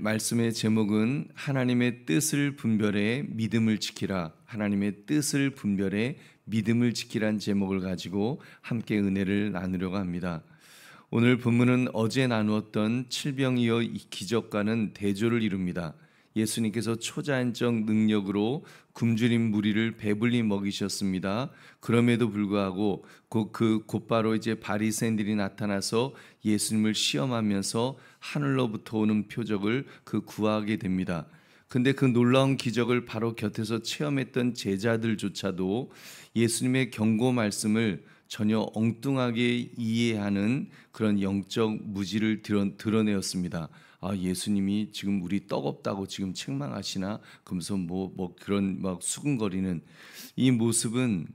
말씀의 제목은 하나님의 뜻을 분별해 믿음을 지키라. 하나님의 뜻을 분별해 믿음을 지키란 제목을 가지고 함께 은혜를 나누려고 합니다. 오늘 본문은 어제 나누었던 칠병이어 기적과는 대조를 이룹니다. 예수님께서 초자연적 능력으로 굶주린 무리를 배불리 먹이셨습니다. 그럼에도 불구하고 곧바로 이제 바리새인들이 나타나서 예수님을 시험하면서 하늘로부터 오는 표적을 구하게 됩니다. 근데 그 놀라운 기적을 바로 곁에서 체험했던 제자들조차도 예수님의 경고 말씀을 전혀 엉뚱하게 이해하는 그런 영적 무지를 드러내었습니다. 아, 예수님이 지금 우리 떡 없다고 지금 책망하시나? 그러면서 그런 막 수근거리는 이 모습은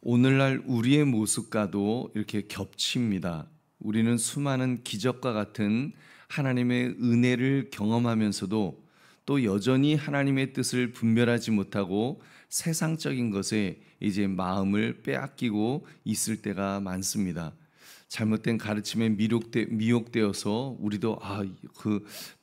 오늘날 우리의 모습과도 이렇게 겹칩니다. 우리는 수많은 기적과 같은 하나님의 은혜를 경험하면서도 또 여전히 하나님의 뜻을 분별하지 못하고 세상적인 것에 이제 마음을 빼앗기고 있을 때가 많습니다. 잘못된 가르침에 미혹되어서 우리도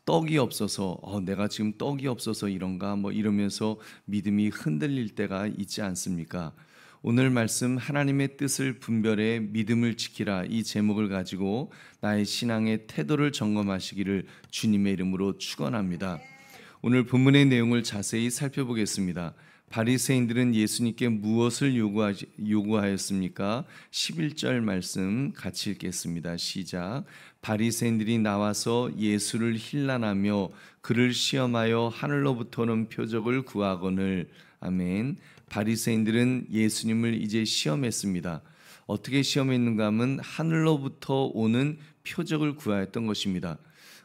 떡이 없어서 내가 지금 떡이 없어서 이런가 이러면서 믿음이 흔들릴 때가 있지 않습니까? 오늘 말씀 하나님의 뜻을 분별해 믿음을 지키라 이 제목을 가지고 나의 신앙의 태도를 점검하시기를 주님의 이름으로 축원합니다. 오늘 본문의 내용을 자세히 살펴보겠습니다. 바리새인들은 예수님께 무엇을 요구하였습니까? 11절 말씀 같이 읽겠습니다. 시작. 바리새인들이 나와서 예수를 힐난하며 그를 시험하여 하늘로부터 오는 표적을 구하거늘. 아멘. 바리새인들은 예수님을 이제 시험했습니다. 어떻게 시험했는가 하면 하늘로부터 오는 표적을 구하였던 것입니다.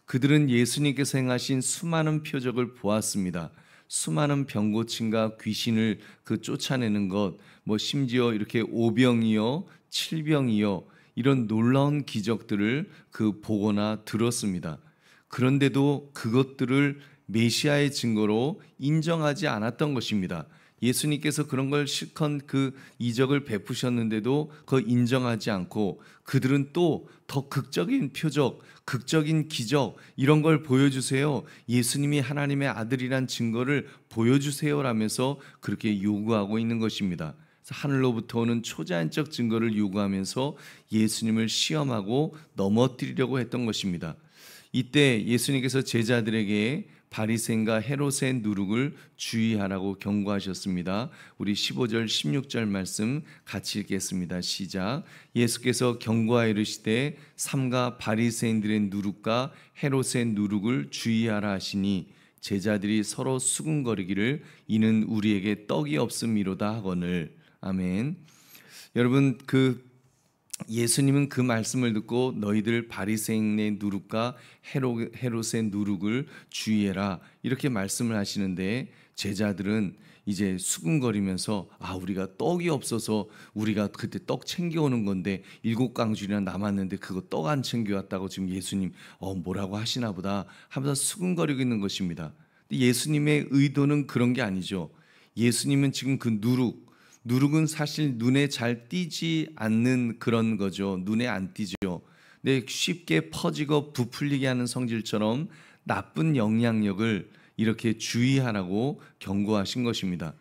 그들은 예수님께서 행하신 수많은 표적을 보았습니다. 수많은 병고침과 귀신을 쫓아내는 것, 심지어 이렇게 오병이어 칠병이어 이런 놀라운 기적들을 보거나 들었습니다. 그런데도 그것들을 메시아의 증거로 인정하지 않았던 것입니다. 예수님께서 그런 걸 실컷 이적을 베푸셨는데도 그걸 인정하지 않고 그들은 또 더 극적인 표적, 극적인 기적 이런 걸 보여주세요. 예수님이 하나님의 아들이란 증거를 보여주세요라면서 그렇게 요구하고 있는 것입니다. 하늘로부터 오는 초자연적 증거를 요구하면서 예수님을 시험하고 넘어뜨리려고 했던 것입니다. 이때 예수님께서 제자들에게 바리새인과 헤롯의 누룩을 주의하라고 경고하셨습니다. 우리 15절 16절 말씀 같이 읽겠습니다. 시작. 예수께서 경고하여 이르시되 삼가 바리새인들의 누룩과 헤롯의 누룩을 주의하라 하시니 제자들이 서로 수군거리기를 이는 우리에게 떡이 없음이로다 하거늘. 아멘. 여러분 예수님은 그 말씀을 듣고 너희들 바리새인의 누룩과 헤롯의 누룩을 주의해라 이렇게 말씀을 하시는데 제자들은 이제 수군거리면서 우리가 떡이 없어서 우리가 그때 떡 챙겨오는 건데 7강줄이나 남았는데 그거 떡 안 챙겨왔다고 지금 예수님 뭐라고 하시나 보다 하면서 수군거리고 있는 것입니다. 근데 예수님의 의도는 그런 게 아니죠. 예수님은 지금 누룩은 사실 눈에 잘 띄지 않는 그런 거죠. 눈에 안 띄죠. 근데 쉽게 퍼지고 부풀리게 하는 성질처럼 나쁜 영향력을 이렇게 주의하라고 경고하신 것입니다.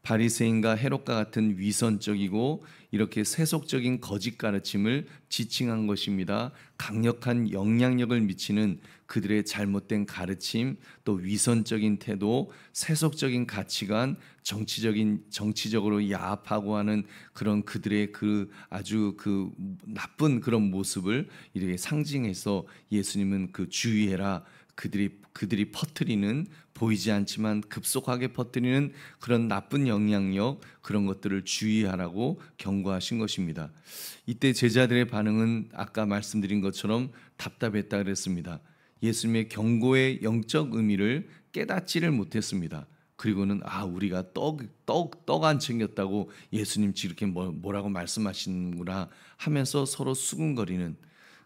바리새인과 헤롯과 같은 위선적이고 이렇게 세속적인 거짓 가르침을 지칭한 것입니다. 강력한 영향력을 미치는 그들의 잘못된 가르침, 또 위선적인 태도, 세속적인 가치관, 정치적으로 야합하고 하는 그런 그들의 아주 나쁜 그런 모습을 이렇게 상징해서 예수님은 주의해라. 그들이 퍼뜨리는 보이지 않지만 급속하게 퍼뜨리는 그런 나쁜 영향력 그런 것들을 주의하라고 경고하신 것입니다. 이때 제자들의 반응은 아까 말씀드린 것처럼 답답했다 그랬습니다. 예수님의 경고의 영적 의미를 깨닫지를 못했습니다. 그리고는 우리가 떡 안 챙겼다고 예수님 이렇게 뭐라고 말씀하시는구나 하면서 서로 수군거리는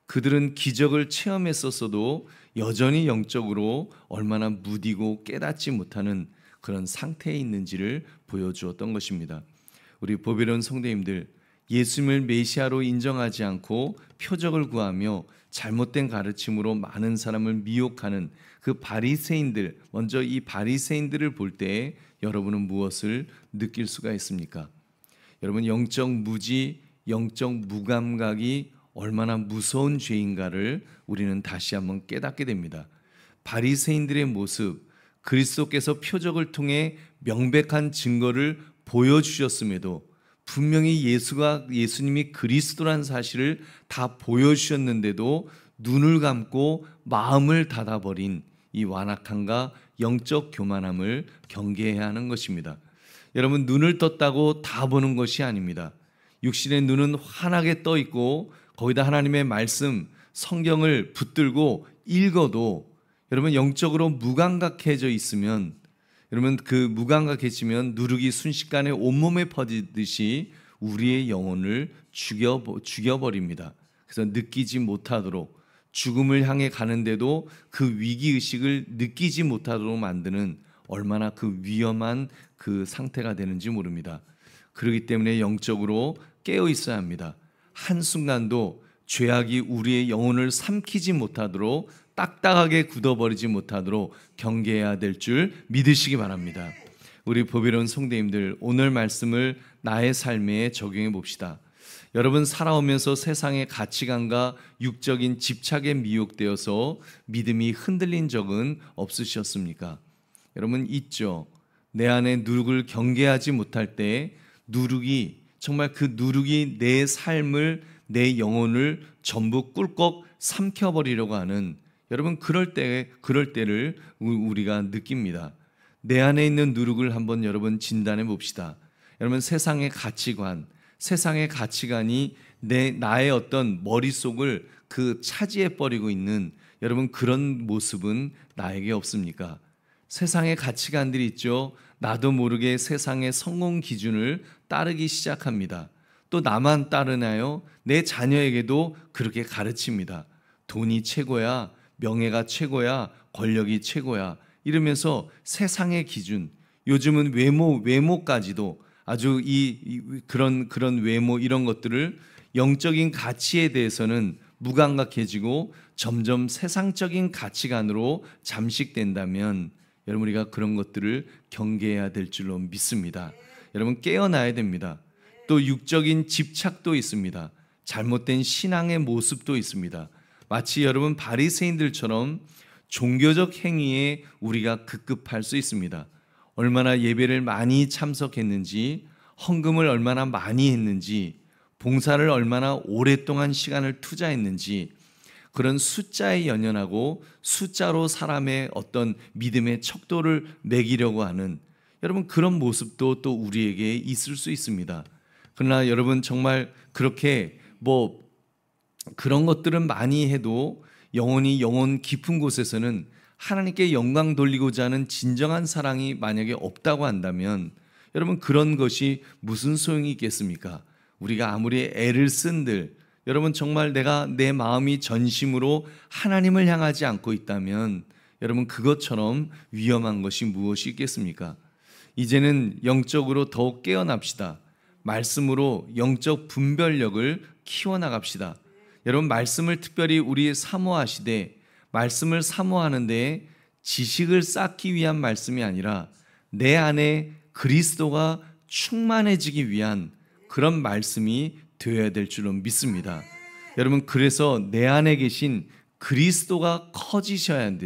그들은 기적을 체험했었어도 여전히 영적으로 얼마나 무디고 깨닫지 못하는 그런 상태에 있는지를 보여주었던 것입니다. 우리 보배로운 성도님들, 예수님을 메시아로 인정하지 않고 표적을 구하며 잘못된 가르침으로 많은 사람을 미혹하는 그 바리새인들, 먼저 이 바리새인들을 볼 때 여러분은 무엇을 느낄 수가 있습니까? 여러분, 영적 무지, 영적 무감각이 얼마나 무서운 죄인가를 우리는 다시 한번 깨닫게 됩니다. 바리새인들의 모습, 그리스도께서 표적을 통해 명백한 증거를 보여주셨음에도 분명히 예수님이 그리스도란 사실을 다 보여주셨는데도 눈을 감고 마음을 닫아버린 이 완악함과 영적 교만함을 경계해야 하는 것입니다. 여러분, 눈을 떴다고 다 보는 것이 아닙니다. 육신의 눈은 환하게 떠 있고 거기다 하나님의 말씀, 성경을 붙들고 읽어도 여러분 영적으로 무감각해져 있으면, 여러분 그 무감각해지면 누룩이 순식간에 온몸에 퍼지듯이 우리의 영혼을 죽여버립니다. 그래서 느끼지 못하도록, 죽음을 향해 가는데도 그 위기의식을 느끼지 못하도록 만드는 얼마나 그 위험한 그 상태가 되는지 모릅니다. 그렇기 때문에 영적으로 깨어 있어야 합니다. 한순간도 죄악이 우리의 영혼을 삼키지 못하도록, 딱딱하게 굳어버리지 못하도록 경계해야 될 줄 믿으시기 바랍니다. 우리 보배로운 성도님들, 오늘 말씀을 나의 삶에 적용해 봅시다. 여러분, 살아오면서 세상의 가치관과 육적인 집착에 미혹되어서 믿음이 흔들린 적은 없으셨습니까? 여러분, 있죠. 내 안에 누룩을 경계하지 못할 때 누룩이, 정말 그 누룩이 내 삶을, 내 영혼을 전부 꿀꺽 삼켜버리려고 하는, 여러분 그럴 때를 우리가 느낍니다. 내 안에 있는 누룩을 한번 여러분 진단해 봅시다. 여러분, 세상의 가치관이 나의 어떤 머릿속을 그 차지해 버리고 있는 여러분 그런 모습은 나에게 없습니까? 세상의 가치관들이 있죠. 나도 모르게 세상의 성공 기준을 따르기 시작합니다. 또 나만 따르나요? 내 자녀에게도 그렇게 가르칩니다. 돈이 최고야, 명예가 최고야, 권력이 최고야, 이러면서 세상의 기준, 요즘은 외모까지도 아주 그런 외모, 이런 것들을 영적인 가치에 대해서는 무감각해지고 점점 세상적인 가치관으로 잠식된다면 여러분, 우리가 그런 것들을 경계해야 될 줄로 믿습니다. 여러분, 깨어나야 됩니다. 또 육적인 집착도 있습니다. 잘못된 신앙의 모습도 있습니다. 마치 여러분 바리새인들처럼 종교적 행위에 우리가 급급할 수 있습니다. 얼마나 예배를 많이 참석했는지, 헌금을 얼마나 많이 했는지, 봉사를 얼마나 오랫동안 시간을 투자했는지, 그런 숫자에 연연하고 숫자로 사람의 어떤 믿음의 척도를 매기려고 하는, 여러분 그런 모습도 또 우리에게 있을 수 있습니다. 그러나 여러분, 정말 그렇게 그런 것들은 많이 해도 영혼 깊은 곳에서는 하나님께 영광 돌리고자 하는 진정한 사랑이 만약에 없다고 한다면 여러분, 그런 것이 무슨 소용이 있겠습니까? 우리가 아무리 애를 쓴들, 여러분 정말 내 마음이 전심으로 하나님을 향하지 않고 있다면 여러분, 그것처럼 위험한 것이 무엇이 있겠습니까? 이제는 영적으로 더욱 깨어납시다. 말씀으로 영적 분별력을 키워나갑시다. 여러분, 말씀을 특별히 우리 사모하시되, 말씀을 사모하는데 지식을 쌓기 위한 말씀이 아니라 내 안에 그리스도가 충만해지기 위한 그런 말씀이 되어야 될 줄로 믿습니다. 여러분, 그래서 내 안에 계신 그리스도가 커지셔야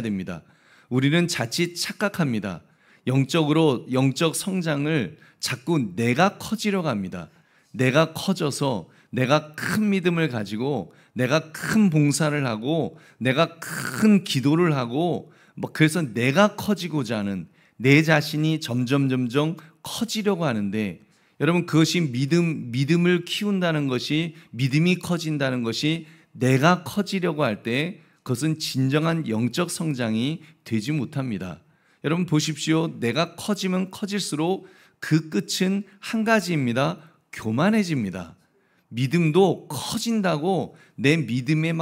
됩니다. 우리는 자칫 착각합니다. 영적 성장을 자꾸 내가 커지려고 합니다. 내가 커져서 내가 큰 믿음을 가지고 내가 큰 봉사를 하고 내가 큰 기도를 하고 그래서 내가 커지고자 하는, 내 자신이 점점 커지려고 하는데, 여러분 그것이 믿음을 키운다는 것이, 믿음이 커진다는 것이 내가 커지려고 할 때 그것은 진정한 영적 성장이 되지 못합니다. 여러분 보십시오. 내가 커지면 커질수록 그 끝은 한 가지입니다. 교만해집니다. 믿음도 커진다고 내 믿음의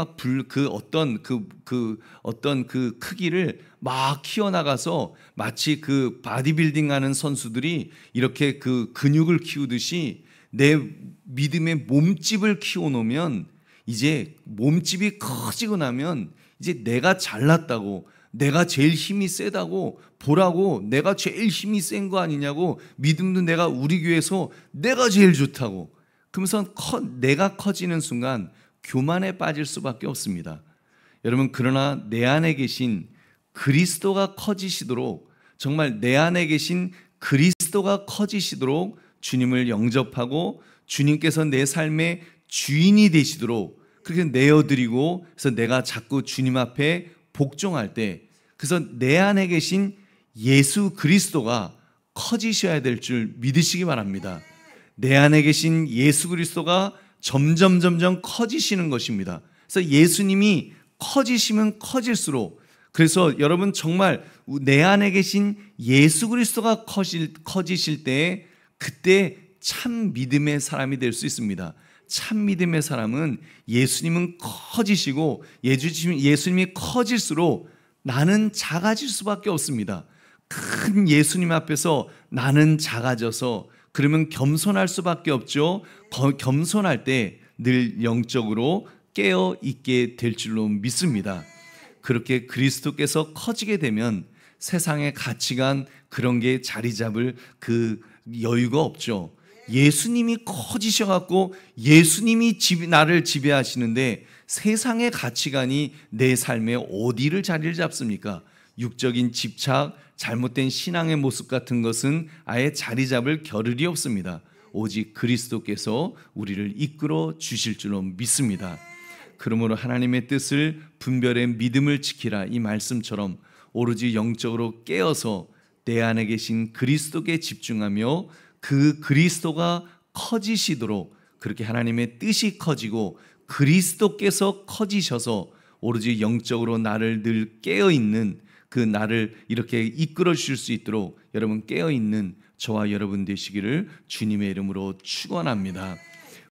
어떤 크기를 막 키워나가서 마치 그 바디빌딩 하는 선수들이 이렇게 그 근육을 키우듯이 내 믿음의 몸집을 키워놓으면 이제 몸집이 커지고 나면 이제 내가 잘났다고, 내가 제일 힘이 세다고 보라고, 내가 제일 힘이 센 거 아니냐고, 믿음도 내가 우리 교회에서 내가 제일 좋다고, 그러면서 내가 커지는 순간 교만에 빠질 수밖에 없습니다. 여러분, 그러나 내 안에 계신 그리스도가 커지시도록, 정말 내 안에 계신 그리스도가 커지시도록 주님을 영접하고 주님께서 내 삶의 주인이 되시도록 그렇게 내어드리고, 그래서 내가 자꾸 주님 앞에 복종할 때, 그래서 내 안에 계신 예수 그리스도가 커지셔야 될 줄 믿으시기 바랍니다. 내 안에 계신 예수 그리스도가 점점 커지시는 것입니다. 그래서 예수님이 커지시면 커질수록, 그래서 여러분 정말 내 안에 계신 예수 그리스도가 커지실 때, 그때 참 믿음의 사람이 될 수 있습니다. 참 믿음의 사람은 예수님은 커지시고 예수님이 커질수록 나는 작아질 수밖에 없습니다. 큰 예수님 앞에서 나는 작아져서, 그러면 겸손할 수밖에 없죠. 겸손할 때 늘 영적으로 깨어 있게 될 줄로 믿습니다. 그렇게 그리스도께서 커지게 되면 세상의 가치관 그런 게 자리 잡을 그 여유가 없죠. 예수님이 커지셔갖고 예수님이 나를 지배하시는데 세상의 가치관이 내 삶에 어디를 자리를 잡습니까? 육적인 집착, 잘못된 신앙의 모습 같은 것은 아예 자리 잡을 겨를이 없습니다. 오직 그리스도께서 우리를 이끌어 주실 줄로 믿습니다. 그러므로 하나님의 뜻을 분별해 믿음을 지키라, 이 말씀처럼 오로지 영적으로 깨어서 내 안에 계신 그리스도께 집중하며 그 그리스도가 커지시도록, 그렇게 하나님의 뜻이 커지고 그리스도께서 커지셔서 오로지 영적으로 나를 늘 깨어있는, 그 나를 이렇게 이끌어 주실 수 있도록 여러분 깨어있는 저와 여러분 되시기를 주님의 이름으로 축원합니다.